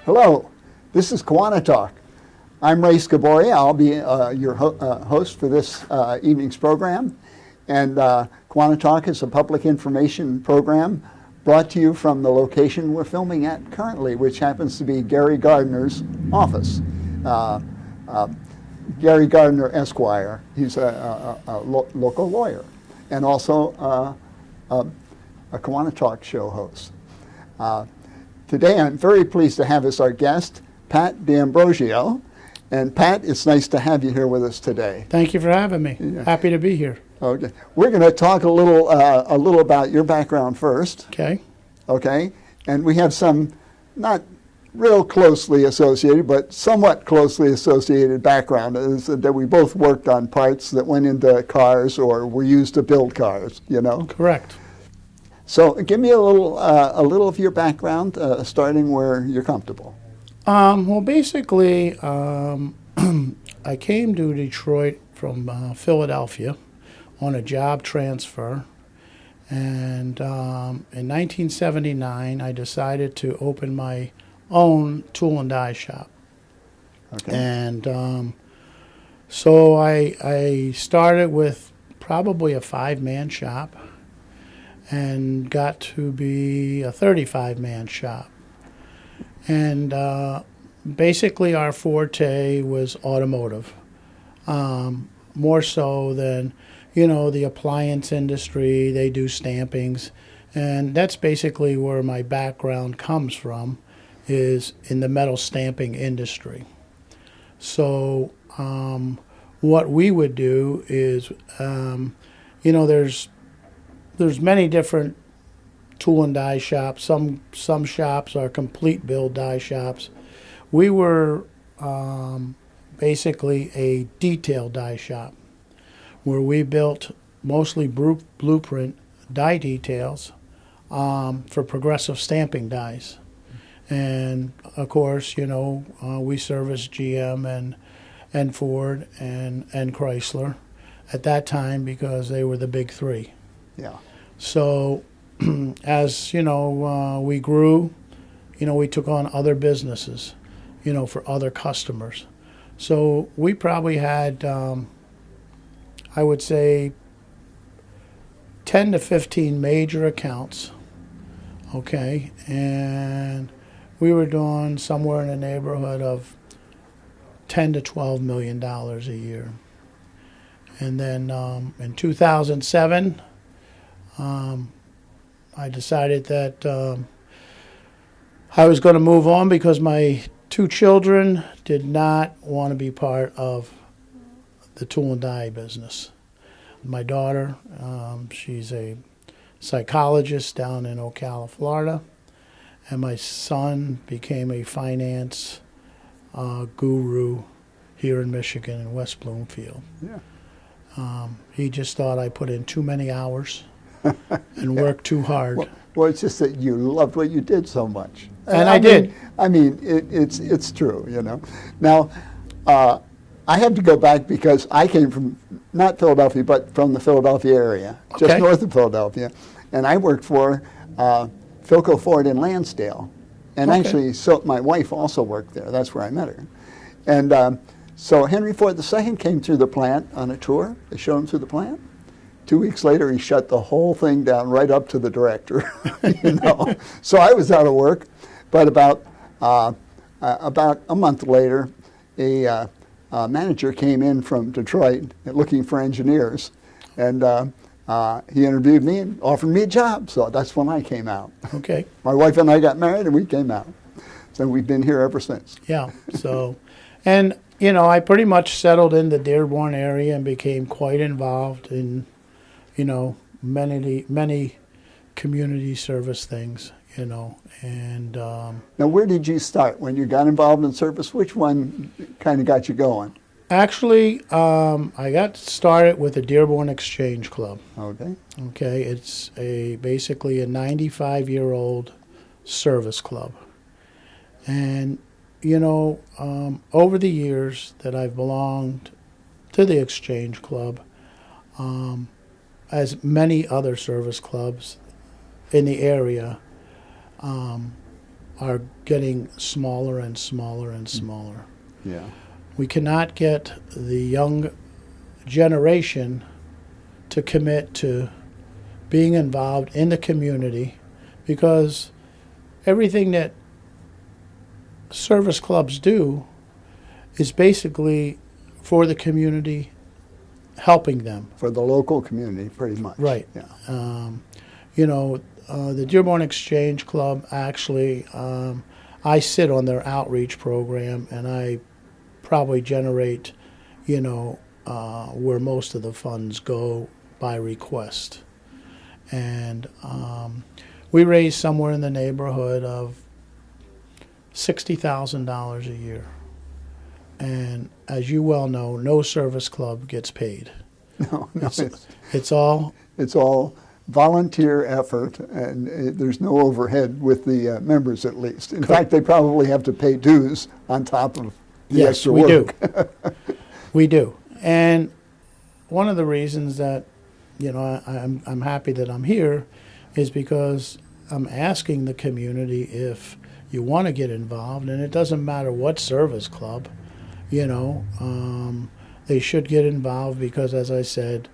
Hello, this is KiwaniTalk. I'm Ray Scabori. I'll be your host for this evening's program. And KiwaniTalk is a public information program brought to you from the location we're filming at currently, which happens to be Gary Gardner's office. Gary Gardner, Esquire. He's a local lawyer and also a KiwaniTalk show host. Today I'm very pleased to have as our guest Pat D'Ambrosio. And Pat, it's nice to have you here with us today. Thank you for having me. Yeah. Happy to be here. Okay. We're going to talk a little about your background first. Okay. Okay. And we have some not real closely associated, but somewhat closely associated background is that we both worked on parts that went into cars or were used to build cars, you know? Correct. So give me a little of your background, starting where you're comfortable. Well, basically, I came to Detroit from Philadelphia on a job transfer. And in 1979, I decided to open my own tool and die shop. Okay. And so I started with probably a 5-man shop and got to be a 35-man shop. And basically our forte was automotive, more so than, you know, the appliance industry. They do stampings. And that's basically where my background comes from, is in the metal stamping industry. So what we would do is, you know, there's many different tool and die shops. Some shops are complete build die shops. We were basically a detail die shop where we built mostly blueprint die details for progressive stamping dies. And of course, you know, we serviced GM and Ford and Chrysler at that time because they were the big three. Yeah. So as, you know, we grew, you know, we took on other businesses, you know, for other customers. So we probably had, I would say, 10 to 15 major accounts, okay? And we were doing somewhere in the neighborhood of $10 to $12 million a year. And then in 2007, I decided that I was going to move on because my 2 children did not want to be part of the tool and die business. My daughter, she's a psychologist down in Ocala, Florida, and my son became a finance guru here in Michigan in West Bloomfield. Yeah. He just thought I put in too many hours and worked too hard. Well, it's just that you loved what you did so much. And I did. I mean, it's true, you know. Now, I had to go back because I came from, not Philadelphia, but from the Philadelphia area, just Okay. north of Philadelphia. And I worked for Philco Ford in Lansdale. And Okay. actually, so my wife also worked there. That's where I met her. And so Henry Ford II came through the plant on a tour. They showed him through the plant. 2 weeks later, he shut the whole thing down right up to the director, you know. So I was out of work. But about a month later, a manager came in from Detroit looking for engineers. And he interviewed me and offered me a job. So that's when I came out. Okay. My wife and I got married and we came out. So we've been here ever since. Yeah. So, and, you know, I pretty much settled in the Dearborn area and became quite involved in, you know, many community service things, you know. And now, where did you start when you got involved in service? Which one kind of got you going? actually, I got started with the Dearborn Exchange Club. Okay. Okay, it's basically a 95-year-old service club. And, you know, over the years that I've belonged to the Exchange Club, as many other service clubs in the area, are getting smaller and smaller and smaller. Yeah. We cannot get the young generation to commit to being involved in the community, because everything that service clubs do is basically for the community, helping them. For the local community, pretty much. Right. Yeah. The Dearborn Exchange Club, actually, I sit on their outreach program, and I probably generate, where most of the funds go by request. And we raise somewhere in the neighborhood of $60,000 a year. And as you well know, no service club gets paid. No, It's all volunteer effort, and there's no overhead with the members, at least. In fact, they probably have to pay dues on top of the extra work. Yes, we do. We do. And one of the reasons that, I'm happy that I'm here is because I'm asking the community if you want to get involved, and it doesn't matter what service club, they should get involved, because, as I said,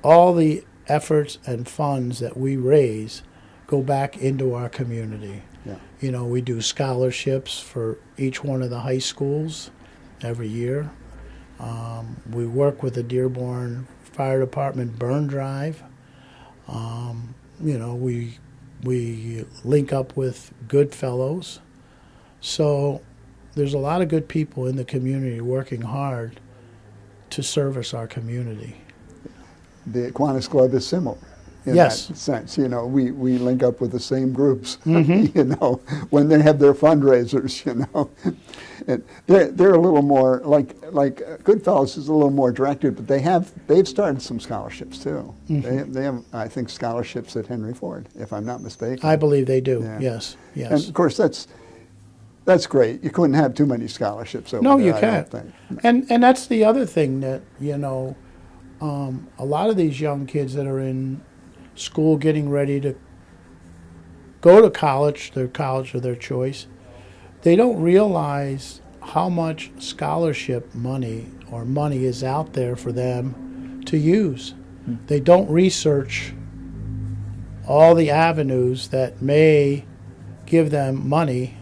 all the efforts and funds that we raise go back into our community. Yeah. We do scholarships for each one of the high schools every year. We work with the Dearborn Fire Department burn drive. We link up with good fellows. So there's a lot of good people in the community working hard to service our community. The Kiwanis Club is similar in Yes. that sense. We link up with the same groups, Mm-hmm. when they have their fundraisers, And they're a little more, like Goodfellas is a little more directed, but they've started some scholarships too. Mm-hmm. They have, I think, scholarships at Henry Ford, if I'm not mistaken. I believe they do. Yeah. Yes. Yes. And of course, that's great. You couldn't have too many scholarships over No, there, you I can't. don't think. And that's the other thing that, a lot of these young kids that are in school getting ready to go to college, their college of their choice, they don't realize how much scholarship money or money is out there for them to use. They don't research all the avenues that may give them money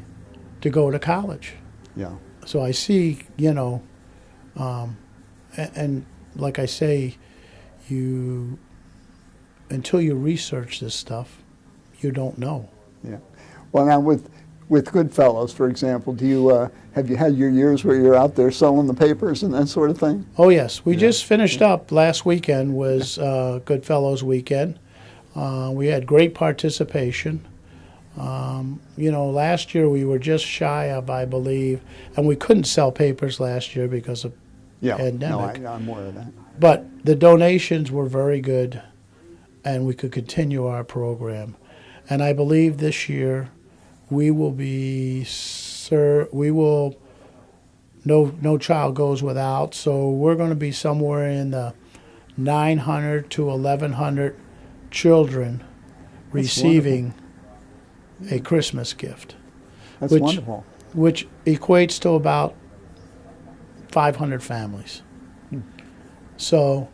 to go to college. Yeah. So I see, and like I say, until you research this stuff, you don't know. Yeah. Well, now with Goodfellas, for example, have you had your years where you're out there selling the papers and that sort of thing? Oh yes, we just finished up last weekend was Goodfellows weekend. We had great participation. Last year we were just shy of, I believe, and we couldn't sell papers last year because of pandemic. No, I'm aware of that. But the donations were very good, and we could continue our program. And I believe this year we will no child goes without, so we're going to be somewhere in the 900 to 1,100 children receiving a Christmas gift. That's wonderful. Which equates to about 500 families. So,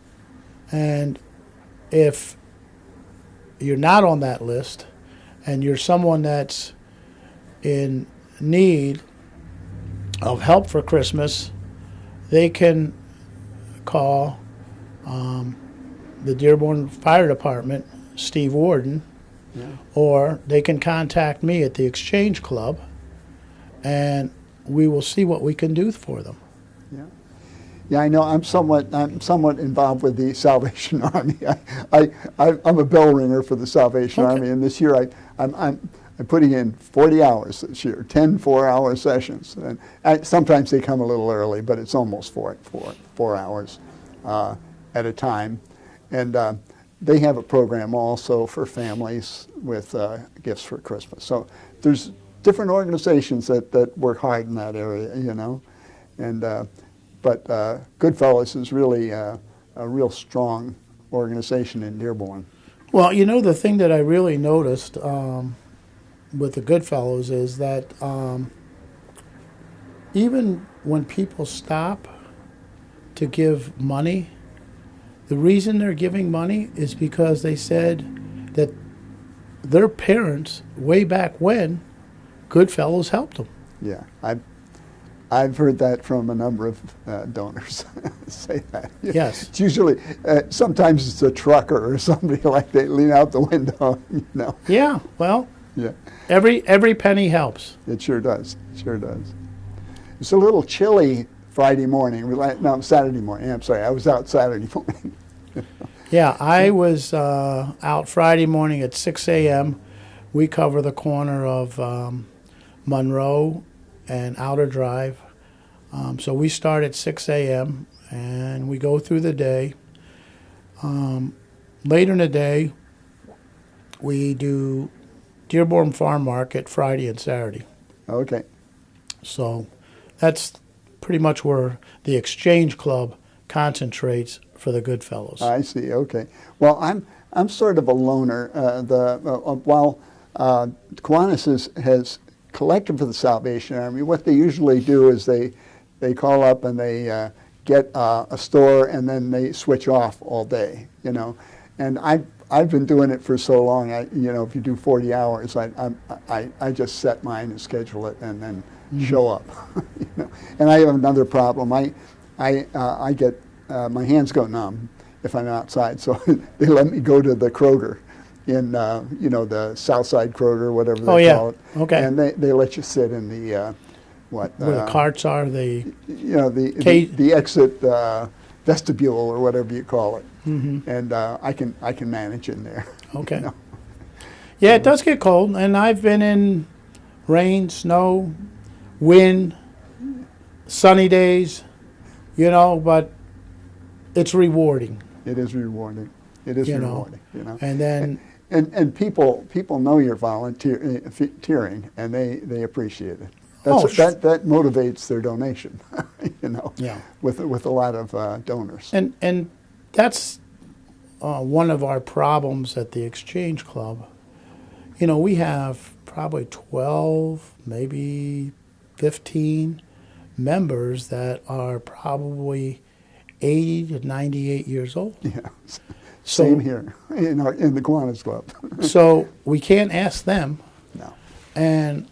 and if you're not on that list and you're someone that's in need of help for Christmas, they can call the Dearborn Fire Department, Steve Warden, or they can contact me at the Exchange Club, and we will see what we can do for them. Yeah, I know. I'm somewhat involved with the Salvation Army. I'm a bell ringer for the Salvation Army, and this year I'm putting in 40 hours this year, 10 4-hour sessions, and sometimes they come a little early, but it's almost 4 hours at a time, and they have a program also for families with gifts for Christmas. So there's different organizations that work hard in that area, and. But Goodfellas is really a real strong organization in Dearborn. Well, the thing that I really noticed, with the Goodfellows is that even when people stop to give money, the reason they're giving money is because they said that their parents, way back when, Goodfellows helped them. Yeah, I've heard that from a number of donors say that. Yes. It's usually, sometimes it's a trucker or somebody like they lean out the window, you know. Yeah, well, Yeah, every penny helps. it sure does. It sure does. It's a little chilly Friday morning. No, Saturday morning. I'm sorry, I was out Saturday morning. Yeah, I was out Friday morning at 6 a.m. We cover the corner of Monroe and Outer Drive. So we start at 6 a.m. and we go through the day. Later in the day, we do Dearborn Farm Market Friday and Saturday. Okay. So that's pretty much where the Exchange Club concentrates for the Goodfellows. I see. Okay. Well, I'm sort of a loner. While Kiwanis has collected for the Salvation Army, what they usually do is they call up and they get a store and then they switch off all day. You know, and I've been doing it for so long. You know, if you do 40 hours, I just set mine and schedule it and then show up. You know, and I have another problem. I get my hands go numb if I'm outside, so they let me go to the Kroger in you know, the Southside Kroger, whatever they call it. Okay. And they let you sit in the Where the carts are, you know, the exit vestibule or whatever you call it. And I can manage in there. Okay. You know? Yeah, it does get cold, and I've been in rain, snow, wind, sunny days, you know, but it's rewarding. It is rewarding. It is rewarding. You know. And then and people know you're volunteering, and they appreciate it. That motivates their donation. You know. Yeah. With a lot of donors. And that's one of our problems at the Exchange Club. You know, we have probably 12, maybe 15 members that are probably 80 to 98 years old. Yeah. Same here in the Kiwanis Club. So we can't ask them. No. And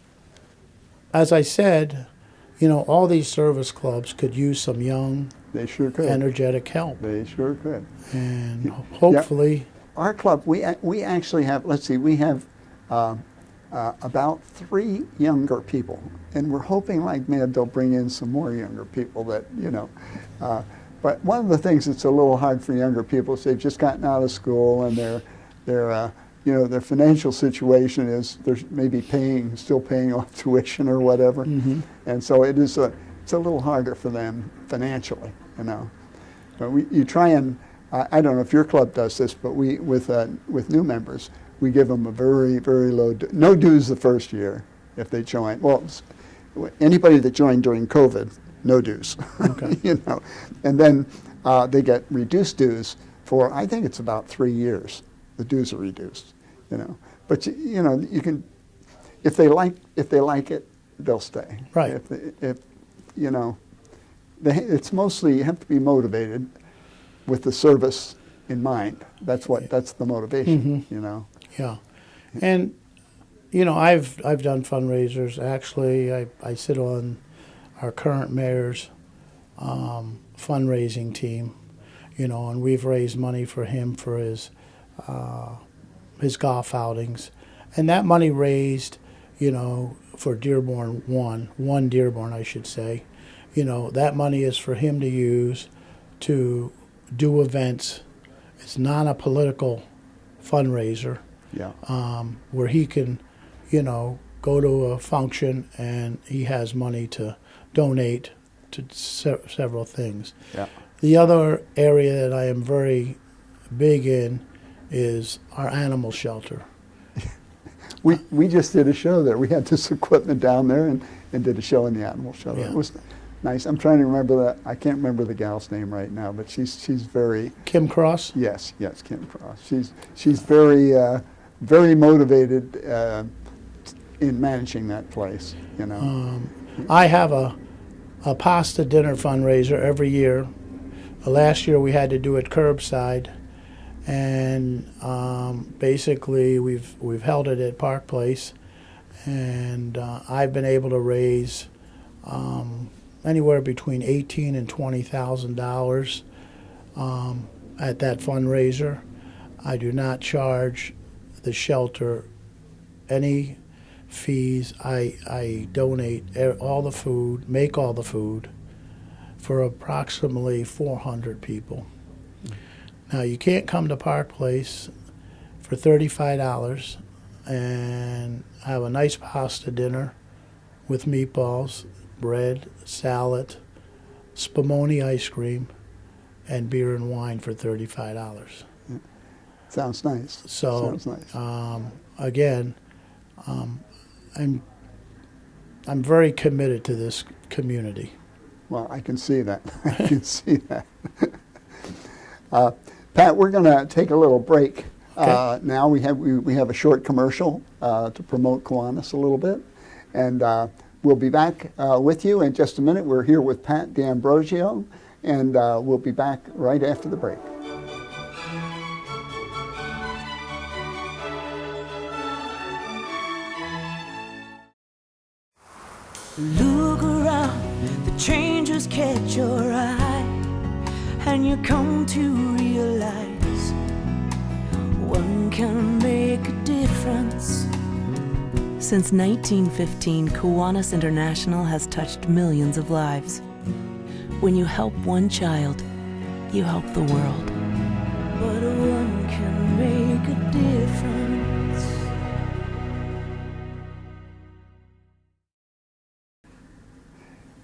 as I said, you know, all these service clubs could use some young, They sure could. energetic help. They sure could. And hopefully, Our club, we actually have, let's see, we have about 3 younger people, and we're hoping like mad they'll bring in some more younger people that, you know, but one of the things that's a little hard for younger people is they've just gotten out of school and they're you know, their financial situation is they're maybe still paying off tuition or whatever, and so it's a little harder for them financially, you know. But you try and I don't know if your club does this, but we with new members we give them a very low no dues the first year if they join. Well, anybody that joined during COVID, no dues. Okay. You know, and then they get reduced dues for I think it's about 3 years. The dues are reduced, you know. But you know, you can if they like it, they'll stay. Right. If you know, it's mostly you have to be motivated with the service in mind. That's the motivation. You know. yeah. And you know, I've done fundraisers. Actually, I sit on our current mayor's fundraising team, you know, and we've raised money for him for his golf outings, and that money raised, you know, for Dearborn one Dearborn, I should say, you know, that money is for him to use to do events. It's not a political fundraiser. Yeah. Where he can, you know, go to a function and he has money to donate to several things. Yeah. The other area that I am very big in is our animal shelter. We just did a show there. We had this equipment down there and did a show in the animal shelter. Yeah. It was nice. I'm trying to remember that. I can't remember the gal's name right now, but she's very. Kim Cross? Yes, Kim Cross. She's very very motivated in managing that place, you know. I have a pasta dinner fundraiser every year. Last year we had to do it curbside, and basically we've held it at Park Place, and I've been able to raise anywhere between $18,000 and $20,000 at that fundraiser. I do not charge the shelter any fees. I donate all the food, make all the food for approximately 400 people. Now you can't come to Park Place for $35 and have a nice pasta dinner with meatballs, bread, salad, spumoni ice cream, and beer and wine for $35. Sounds nice. So Sounds nice. Again, I'm very committed to this community. Well, I can see that. I can see that. Pat, we're going to take a little break. Okay. Now we have a short commercial to promote Kiwanis a little bit, and we'll be back with you in just a minute. We're here with Pat D'Ambrosio, and we'll be back right after the break. Look around, the changes catch your eye, and you come to realize one can make a difference. Since 1915, Kiwanis International has touched millions of lives. When you help one child, you help the world. But one can make a difference.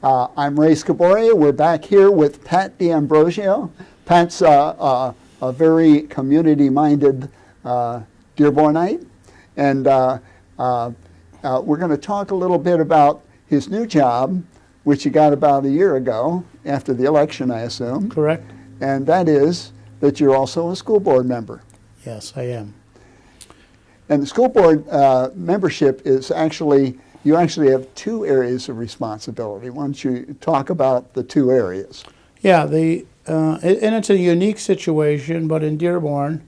I'm Ray Scaboria. We're back here with Pat D'Ambrosio. Pat's a very community-minded Dearbornite, and we're going to talk a little bit about his new job, which he got about a year ago after the election, I assume. Correct? And that is that you're also a school board member. Yes, I am. And the school board membership is you actually have two areas of responsibility. Why don't you talk about the two areas? Yeah, and it's a unique situation, but in Dearborn,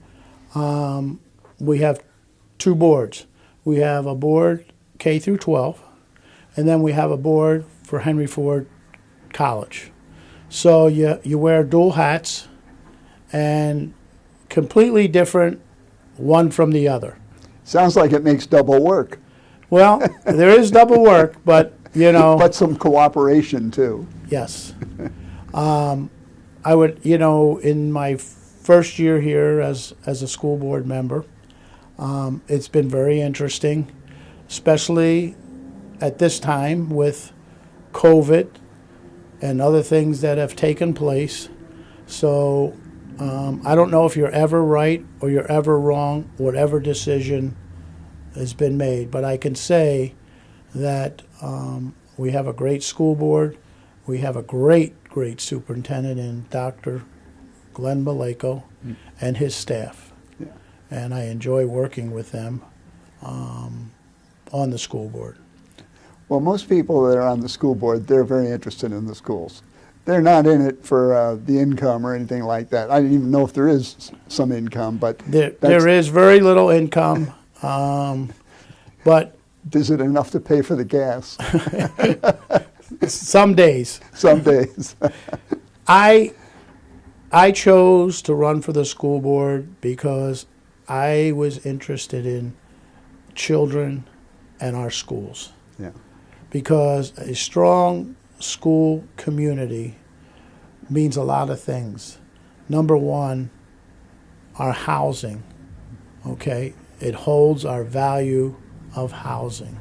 we have two boards. We have a board K through 12, and then we have a board for Henry Ford College. So you wear dual hats, and completely different one from the other. Sounds like it makes double work. Well, there is double work, but you know. But some cooperation too. Yes. I would, in my first year here as a school board member, it's been very interesting, especially at this time with COVID and other things that have taken place. So I don't know if you're ever right or you're ever wrong, whatever decision has been made. But I can say that we have a great school board. We have a great superintendent in Dr. Glenn Maleko and his staff. Yeah. And I enjoy working with them on the school board. Well, most people that are on the school board, they're very interested in the schools. They're not in it for the income or anything like that. I didn't even know if there is some income, but there is very little income, but is it enough to pay for the gas? some days. Some days. I chose to run for the school board because I was interested in children and our schools. Yeah. Because a strong school community means a lot of things. Number one, our housing, okay? It holds our value of housing.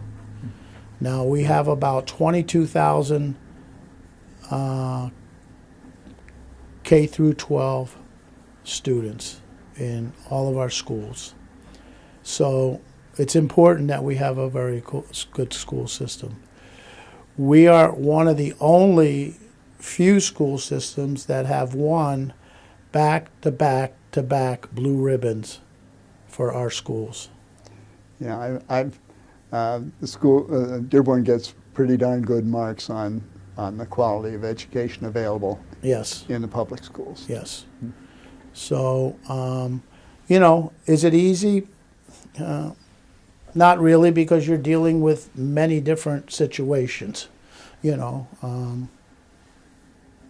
Now we have about 22,000 K through 12 students in all of our schools. So it's important that we have a very good school system. We are one of the only few school systems that have won back-to-back-to-back blue ribbons for our schools. Yeah, the school, Dearborn gets pretty darn good marks on the quality of education available Yes. in the public schools. Yes. So, you know, is it easy? Not really, because you're dealing with many different situations. You know,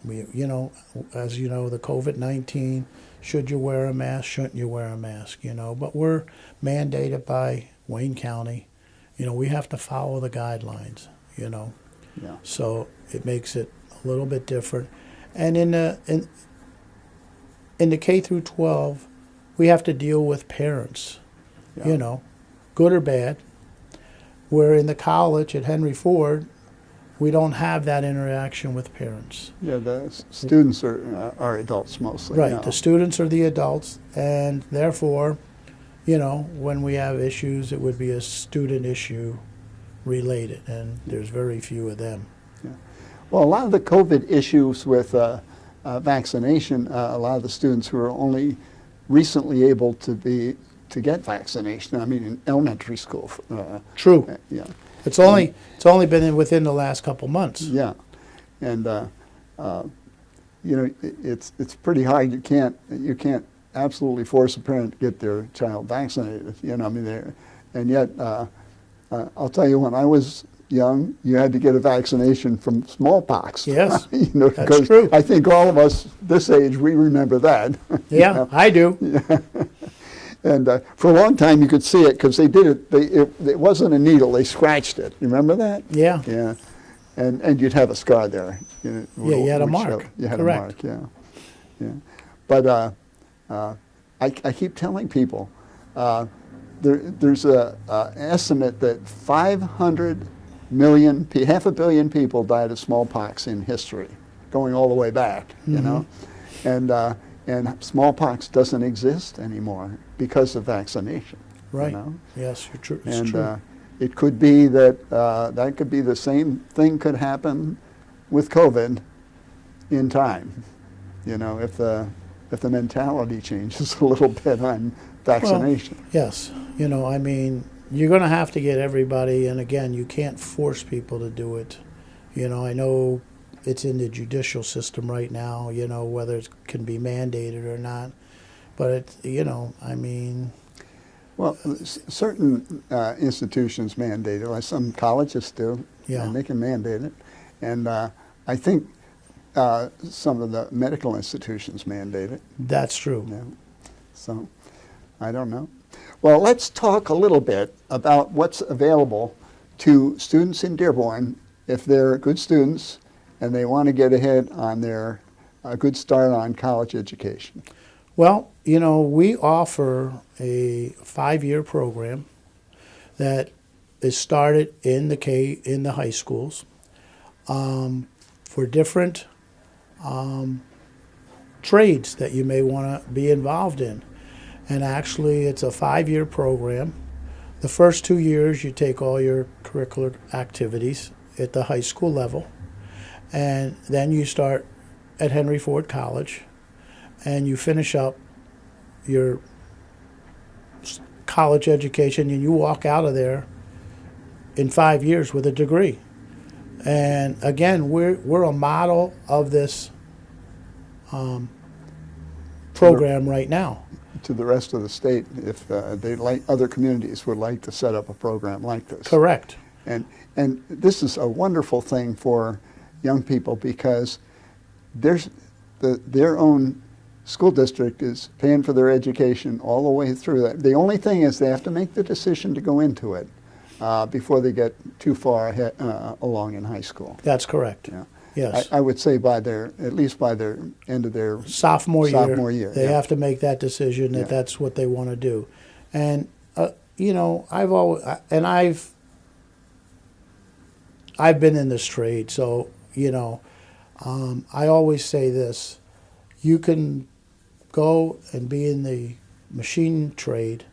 you know, as you know, the COVID-19. Should you wear a mask? Shouldn't you wear a mask? You know, but we're mandated by Wayne County. You know, we have to follow the guidelines. You know, Yeah. so it makes it a little bit different. And in the K through 12, we have to deal with parents. Yeah. You know, good or bad. Where in the college at Henry Ford, we don't have that interaction with parents. Yeah, the students are adults mostly. Right, now. the students are the adults, and therefore, you know, when we have issues, it would be a student issue related, and there's very few of them. Well, a lot of the COVID issues with vaccination, a lot of the students who are only recently able to get vaccination. I mean, in elementary school. True. Yeah. It's only been within the last couple months. Yeah, and you know, it's pretty hard. You can't absolutely force a parent to get their child vaccinated. You know, I mean, and yet I'll tell you, when I was young, you had to get a vaccination from smallpox. Yes, you know, that's because true. I think all of us this age, we remember that. Yeah, know? I do. And for a long time, you could see it because they did it. It wasn't a needle; they scratched it. You remember that? Yeah. Yeah. And you'd have a scar there. You know, Yeah, you had a would mark. show- You had Correct. a mark. Yeah. Yeah. But I keep telling people there's a estimate that 500 million, half a billion people died of smallpox in history, going all the way back. You know, and smallpox doesn't exist anymore because of vaccination. Right. You know? Yes, you're true. It's And true. it could be that that could be the same thing could happen with COVID in time. You know, if the mentality changes a little bit on vaccination. Well, yes. You know, I mean, you're going to have to get everybody, and again, you can't force people to do it. You know, I know it's in the judicial system right now, you know, whether it can be mandated or not. But, you know, I mean... Well, certain institutions mandate it, like some colleges do, Yeah. and they can mandate it. And I think some of the medical institutions mandate it. That's true. Yeah. So, I don't know. Well, let's talk a little bit about what's available to students in Dearborn if they're good students and they want to get ahead on their good start on college education. Well, you know, we offer a 5-year program that is started in the high schools for different trades that you may want to be involved in. And actually, it's a 5-year program. The first 2 years, you take all your curricular activities at the high school level, and then you start at Henry Ford College, and you finish up your college education, and you walk out of there in 5 years with a degree. And again, we're a model of this program right now. To the rest of the state, if they like, other communities would like to set up a program like this. Correct. And this is a wonderful thing for young people because their own school district is paying for their education all the way through that. The only thing is they have to make the decision to go into it before they get too far ahead, along in high school. That's correct. Yeah. Yes. I would say at least by their end of their sophomore year, they yeah. have to make that decision that Yeah. that's what they want to do. And you know, I've been in this trade, so you know, I always say this: you can go and be in the machine trade,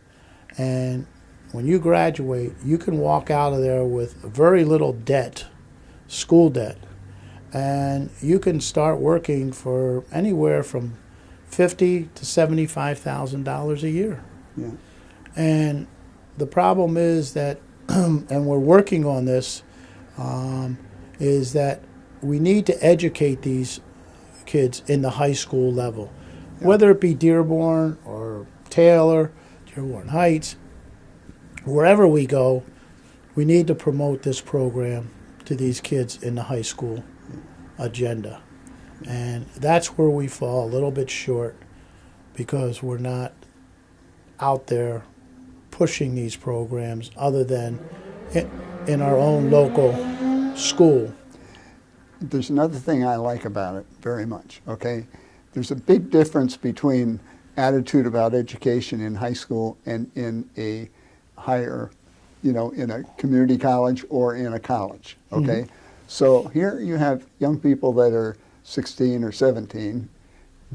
and when you graduate, you can walk out of there with very little debt, school debt. And you can start working for anywhere from $50,000 to $75,000 a year. Yeah. And the problem is that and we're working on this, is that we need to educate these kids in the high school level, whether it be Dearborn or Taylor, Dearborn Heights, wherever we go, we need to promote this program to these kids in the high school agenda. And that's where we fall a little bit short, because we're not out there pushing these programs other than in our own local school. There's another thing I like about it very much, okay? There's a big difference between attitude about education in high school and in a higher, you know, in a community college or in a college, okay? So here you have young people that are 16 or 17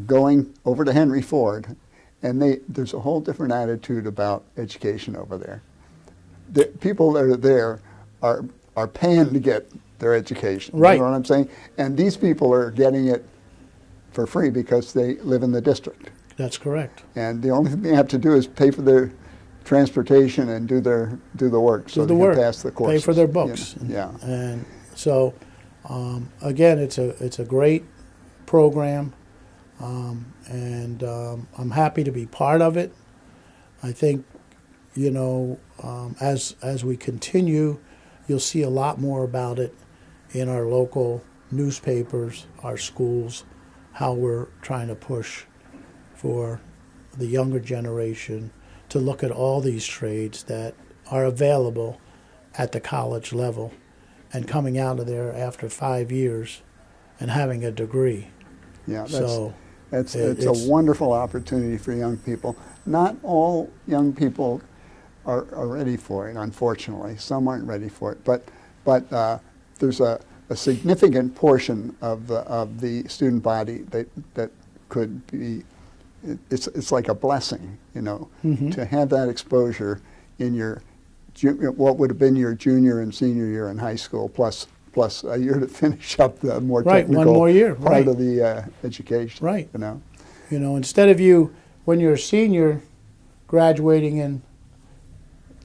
going over to Henry Ford, and there's a whole different attitude about education over there. The people that are there are paying to get their education. Right. You know what I'm saying? And these people are getting it for free because they live in the district. That's correct. And the only thing they have to do is pay for their transportation and do the work so they can pass the courses. Pay for their books. Yeah. And so, again, it's a great program, and I'm happy to be part of it. I think, you know, as we continue, you'll see a lot more about it in our local newspapers, our schools, how we're trying to push for the younger generation to look at all these trades that are available at the college level, and coming out of there after 5 years and having a degree. Yeah, So it's a wonderful opportunity for young people. Not all young people are ready for it, unfortunately. Some aren't ready for it, but there's a significant portion of the student body that could be. It's like a blessing, you know, to have that exposure in your what would have been your junior and senior year in high school, plus a year to finish up the more technical one more year, part of the education. Right. You know, instead of you, when you're a senior, graduating and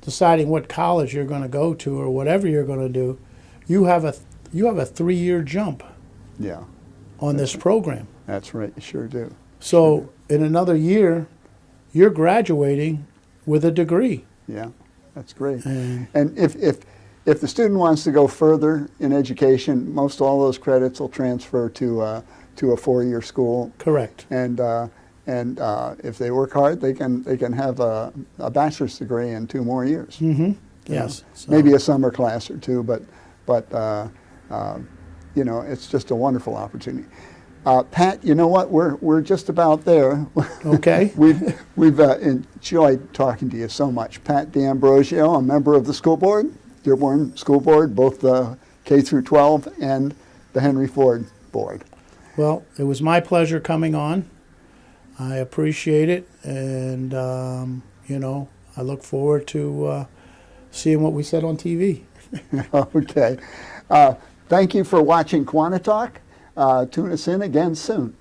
deciding what college you're going to go to or whatever you're going to do, you have a 3-year jump. Yeah. On this program. That's right. You sure do. So in another year, you're graduating with a degree. Yeah, that's great. And if the student wants to go further in education, most all those credits will transfer to a 4-year school. Correct. And if they work hard, they can have a bachelor's degree in 2 more years. Yes. So maybe a summer class or 2, but you know, it's just a wonderful opportunity. Pat, you know what? We're just about there. Okay. We've enjoyed talking to you so much. Pat D'Ambrosio, a member of the school board, Dearborn School Board, both the K through 12 and the Henry Ford Board. Well, it was my pleasure coming on. I appreciate it, and you know, I look forward to seeing what we said on TV. Okay. Thank you for watching KiwaniTalk. Tune us in again soon.